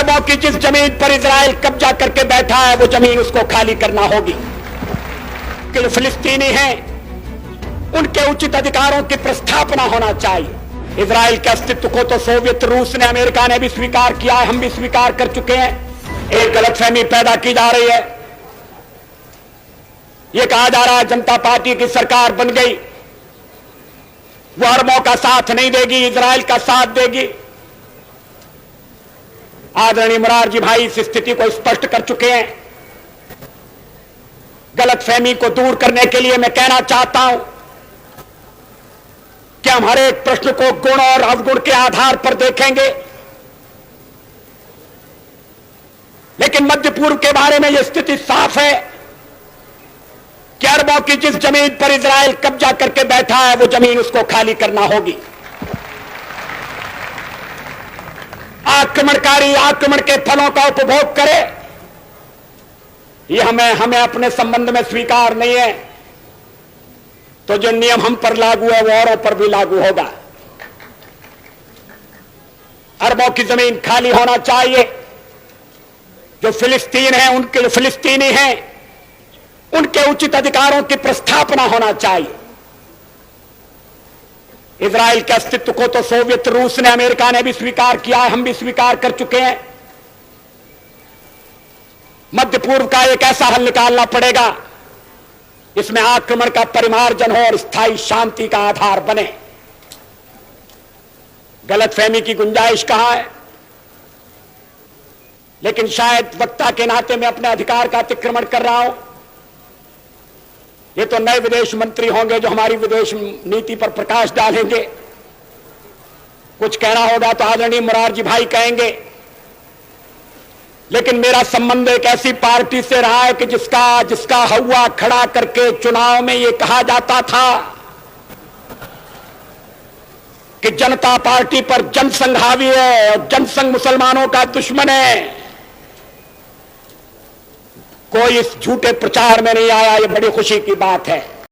अरबों की जिस जमीन पर इजराइल कब्जा करके बैठा है वो जमीन उसको खाली करना होगी। कि फिलिस्तीनी हैं उनके उचित अधिकारों की प्रस्थापना होना चाहिए। इजराइल के अस्तित्व को तो सोवियत रूस ने, अमेरिका ने भी स्वीकार किया है, हम भी स्वीकार कर चुके हैं। एक गलतफहमी पैदा की जा रही है, यह कहा जा रहा है जनता पार्टी की सरकार बन गई, वो अरबों का साथ नहीं देगी, इजराइल का साथ देगी। आदरणीय मुरारजी भाई इस स्थिति को स्पष्ट कर चुके हैं। गलतफहमी को दूर करने के लिए मैं कहना चाहता हूं कि हम हर एक प्रश्न को गुण और अवगुण के आधार पर देखेंगे, लेकिन मध्य पूर्व के बारे में यह स्थिति साफ है कि अरबों की जिस जमीन पर इजराइल कब्जा करके बैठा है वो जमीन उसको खाली करना होगी। आक्रमणकारी आक्रमण के फलों का उपभोग करे, यह हमें अपने संबंध में स्वीकार नहीं है, तो जो नियम हम पर लागू है वो औरों पर भी लागू होगा। अरबों की जमीन खाली होना चाहिए। जो फिलिस्तीन है, उनके फिलिस्तीनी हैं उनके उचित अधिकारों की प्रस्थापना होना चाहिए। इजराइल के अस्तित्व को तो सोवियत रूस ने, अमेरिका ने भी स्वीकार किया है, हम भी स्वीकार कर चुके हैं। मध्य पूर्व का एक ऐसा हल निकालना पड़ेगा इसमें आक्रमण का परिमार्जन हो और स्थायी शांति का आधार बने। गलतफहमी की गुंजाइश कहां है, लेकिन शायद वक्ता के नाते मैं अपने अधिकार का अतिक्रमण कर रहा हूं। ये तो नए विदेश मंत्री होंगे जो हमारी विदेश नीति पर प्रकाश डालेंगे। कुछ कहना होगा तो आदरणीय मुरारजी भाई कहेंगे, लेकिन मेरा संबंध एक ऐसी पार्टी से रहा है कि जिसका हवा खड़ा करके चुनाव में यह कहा जाता था कि जनता पार्टी पर जनसंघ हावी है और जनसंघ मुसलमानों का दुश्मन है। कोई इस झूठे प्रचार में नहीं आया, यह बड़ी खुशी की बात है।